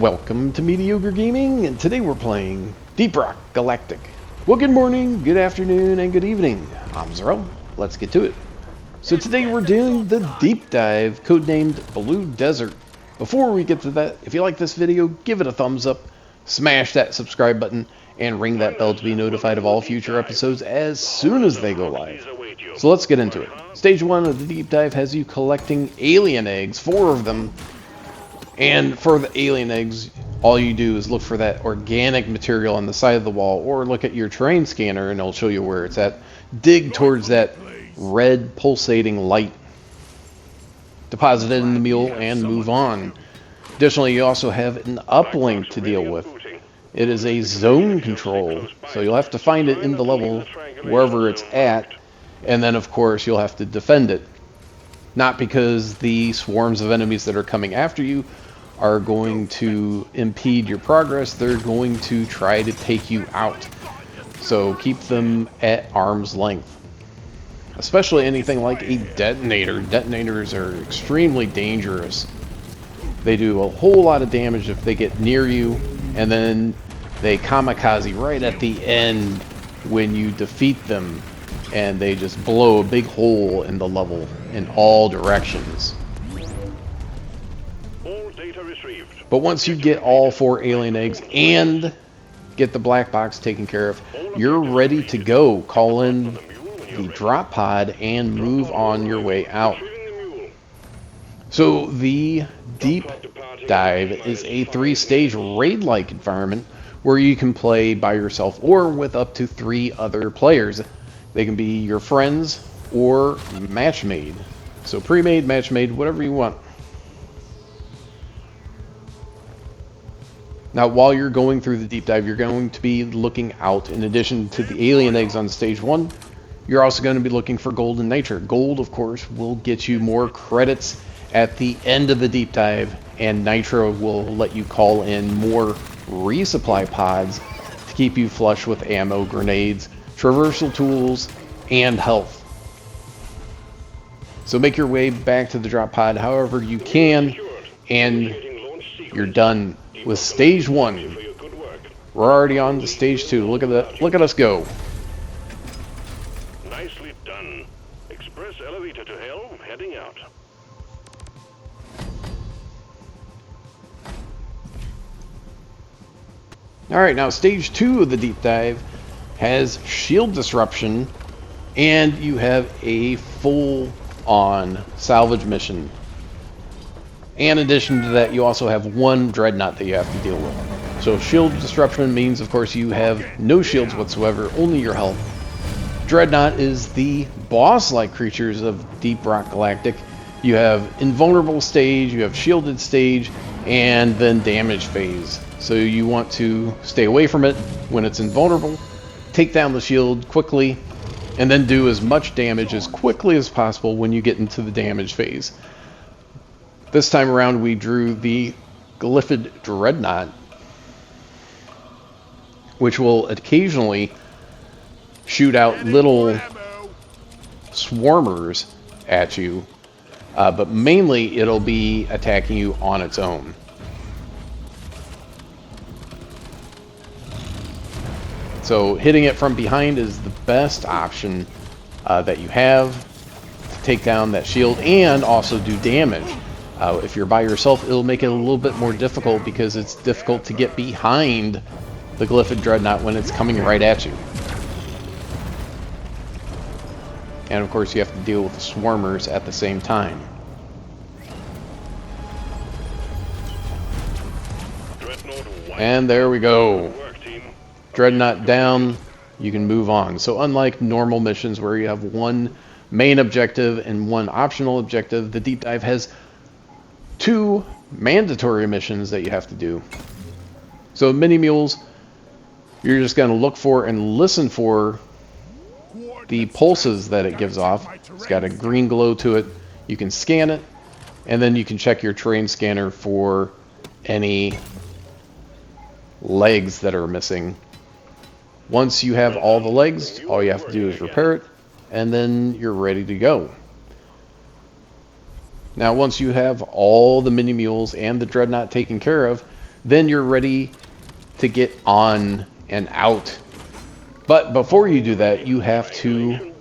Welcome to Mediocre Gaming, and today we're playing Deep Rock Galactic. Well, good morning, good afternoon, and good evening. I'm Zero. Let's get to it. So today we're doing the Deep Dive, codenamed Blue Desert. Before we get to that, if you like this video, give it a thumbs up, smash that subscribe button, and ring that bell to be notified of all future episodes as soon as they go live. So let's get into it. Stage 1 of the Deep Dive has you collecting alien eggs, 4 of them. And for the alien eggs, all you do is look for that organic material on the side of the wall, or look at your terrain scanner and it'll show you where it's at. Dig towards that red pulsating light, deposit it in the mule, and move on. Additionally, you also have an uplink to deal with. It is a zone control, so you'll have to find it in the level wherever it's at, and then of course you'll have to defend it. Not because the swarms of enemies that are coming after you are going to impede your progress, they're going to try to take you out. So keep them at arm's length. Especially anything like a detonator. Detonators are extremely dangerous. They do a whole lot of damage if they get near you, and then they kamikaze right at the end when you defeat them, and they just blow a big hole in the level in all directions. But once you get all 4 alien eggs and get the black box taken care of, you're ready to go. Call in the drop pod and move on your way out. So the Deep Dive is a 3-stage raid-like environment where you can play by yourself or with up to 3 other players. They can be your friends or match-made. So pre-made, match-made, whatever you want. Now, while you're going through the Deep Dive, you're going to be looking out. In addition to the alien eggs on stage 1, you're also going to be looking for gold and nitro. Gold, of course, will get you more credits at the end of the Deep Dive, and nitro will let you call in more resupply pods to keep you flush with ammo, grenades, traversal tools, and health. So make your way back to the drop pod however you can, and you're done with stage 1. We're already on to stage 2. Look at that! Look at us go. Nicely done. Express elevator to hell, heading out. Alright, now stage 2 of the Deep Dive has shield disruption, and you have a full-on salvage mission. And in addition to that, you also have 1 dreadnought that you have to deal with. So shield disruption means, of course, you have no shields whatsoever, only your health. Dreadnought is the boss-like creatures of Deep Rock Galactic. You have invulnerable stage, you have shielded stage, and then damage phase. So you want to stay away from it when it's invulnerable, take down the shield quickly, and then do as much damage as quickly as possible when you get into the damage phase. This time around we drew the Glyphid Dreadnought, which will occasionally shoot out little swarmers at you, but mainly it'll be attacking you on its own. So hitting it from behind is the best option that you have to take down that shield and also do damage. If you're by yourself, it'll make it a little bit more difficult because it's difficult to get behind the Glyphid Dreadnought when it's coming right at you. And of course you have to deal with the swarmers at the same time. And there we go. Dreadnought down, you can move on. So unlike normal missions where you have 1 main objective and 1 optional objective, the Deep Dive has 2 mandatory missions that you have to do. So mini mules, you're just going to look for and listen for the pulses that it gives off. It's got a green glow to it. You can scan it, and then you can check your terrain scanner for any legs that are missing. Once you have all the legs, all you have to do is repair it, and then you're ready to go. Now, once you have all the mini mules and the dreadnought taken care of, then you're ready to get on and out. But before you do that, you have to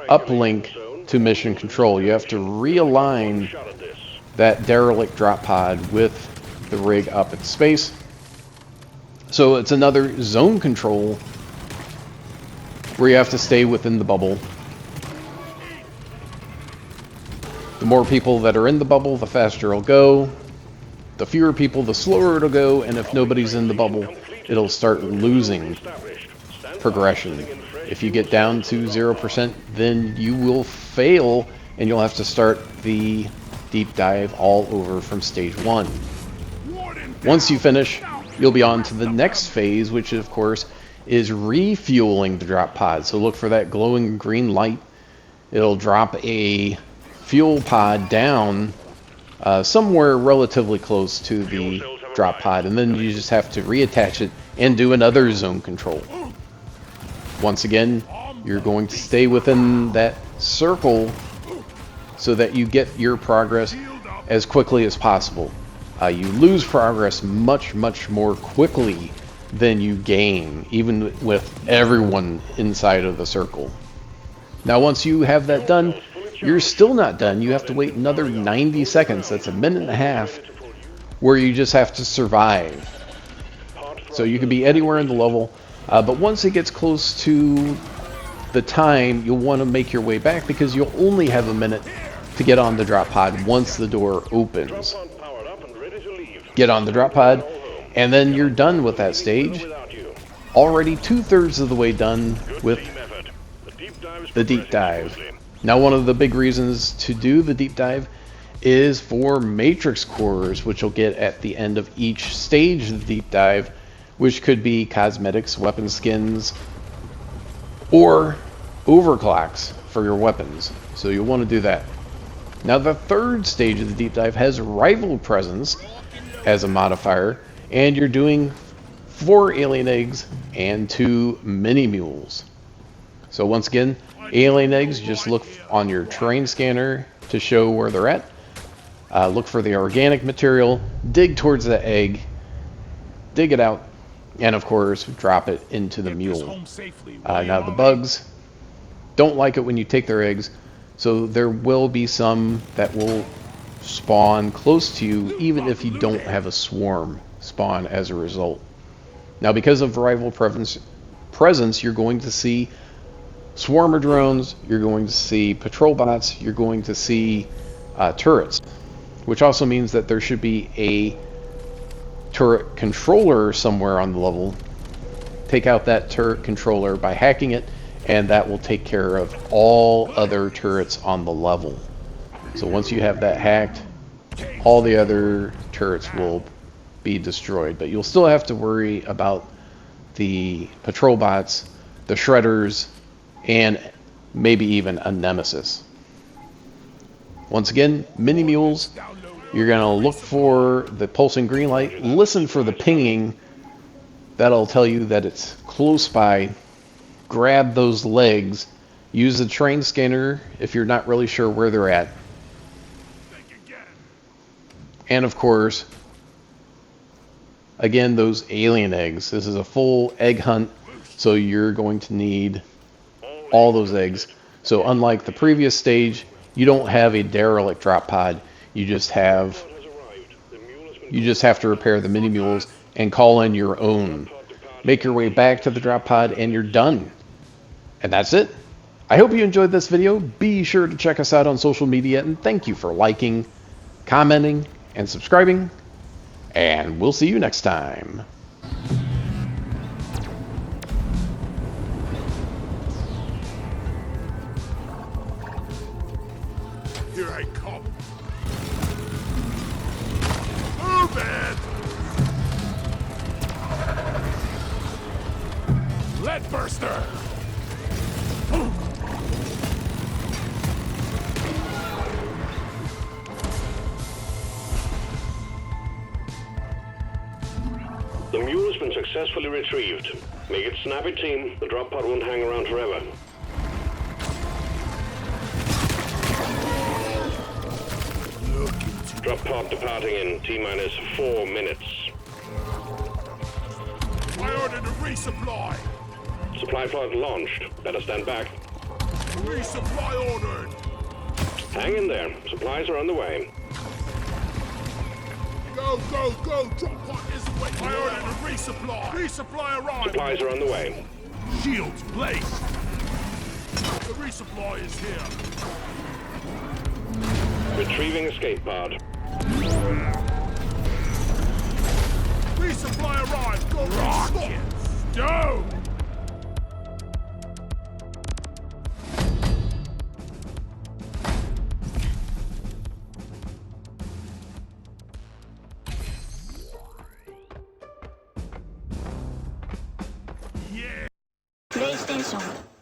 uplink to mission control. You have to realign that derelict drop pod with the rig up in space. So it's another zone control where you have to stay within the bubble. The more people that are in the bubble, the faster it'll go. The fewer people, the slower it'll go. And if nobody's in the bubble, it'll start losing progression. If you get down to 0%, then you will fail and you'll have to start the deep dive all over from stage 1. Once you finish, you'll be on to the next phase, which of course is refueling the drop pod. So look for that glowing green light. It'll drop a fuel pod down somewhere relatively close to the drop pod, and then you just have to reattach it and do another zone control. Once again, you're going to stay within that circle so that you get your progress as quickly as possible. You lose progress much more quickly than you gain, even with everyone inside of the circle. Now, once you have that done, you're still not done. You have to wait another 90 seconds. That's a minute and a half where you just have to survive. So you can be anywhere in the level, but once it gets close to the time, you'll want to make your way back because you'll only have a minute to get on the drop pod once the door opens. Get on the drop pod, and then you're done with that stage. Already 2/3 of the way done with the deep dive. Now, one of the big reasons to do the deep dive is for matrix cores, which you'll get at the end of each stage of the deep dive, which could be cosmetics, weapon skins, or overclocks for your weapons. So you'll want to do that. Now, the third stage of the deep dive has rival presence as a modifier, and you're doing 4 alien eggs and 2 mini mules. So once again, alien eggs, just look on your terrain scanner to show where they're at. Look for the organic material, dig towards the egg, dig it out, and of course drop it into the mule. Now, the bugs don't like it when you take their eggs, so there will be some that will spawn close to you even if you don't have a swarm spawn as a result. Now, because of rival presence, you're going to see swarmer drones, you're going to see patrol bots, you're going to see turrets, which also means that there should be a turret controller somewhere on the level. Take out that turret controller by hacking it, and that will take care of all other turrets on the level. So once you have that hacked, all the other turrets will be destroyed, but you'll still have to worry about the patrol bots, the shredders, and maybe even a nemesis. Once again, mini mules, you're going to look for the pulsing green light, listen for the pinging. That'll tell you that it's close by. Grab those legs, use the terrain scanner if you're not really sure where they're at. And of course, again, those alien eggs. This is a full egg hunt, so you're going to need all those eggs. So unlike the previous stage, you don't have a derelict drop pod. You just have to repair the mini mules and call in your own. Make your way back to the drop pod and you're done. And that's it. I hope you enjoyed this video. Be sure to check us out on social media, and thank you for liking, commenting, and subscribing. And we'll see you next time. Here I come. Move it! Lead burster! The mule has been successfully retrieved. Make it snappy, team. The drop pod won't hang around forever. Drop pod departing in T-minus 4 minutes. I ordered a resupply. Supply pod launched. Better stand back. Resupply ordered. Hang in there. Supplies are on the way. Go, go, go. Drop pod is waiting. I ordered a resupply. Resupply arrived. Supplies are on the way. Shields placed. The resupply is here. Retrieving escape pod. Resupply arrived. Go, rocket. Stone. Yeah. プレイステーション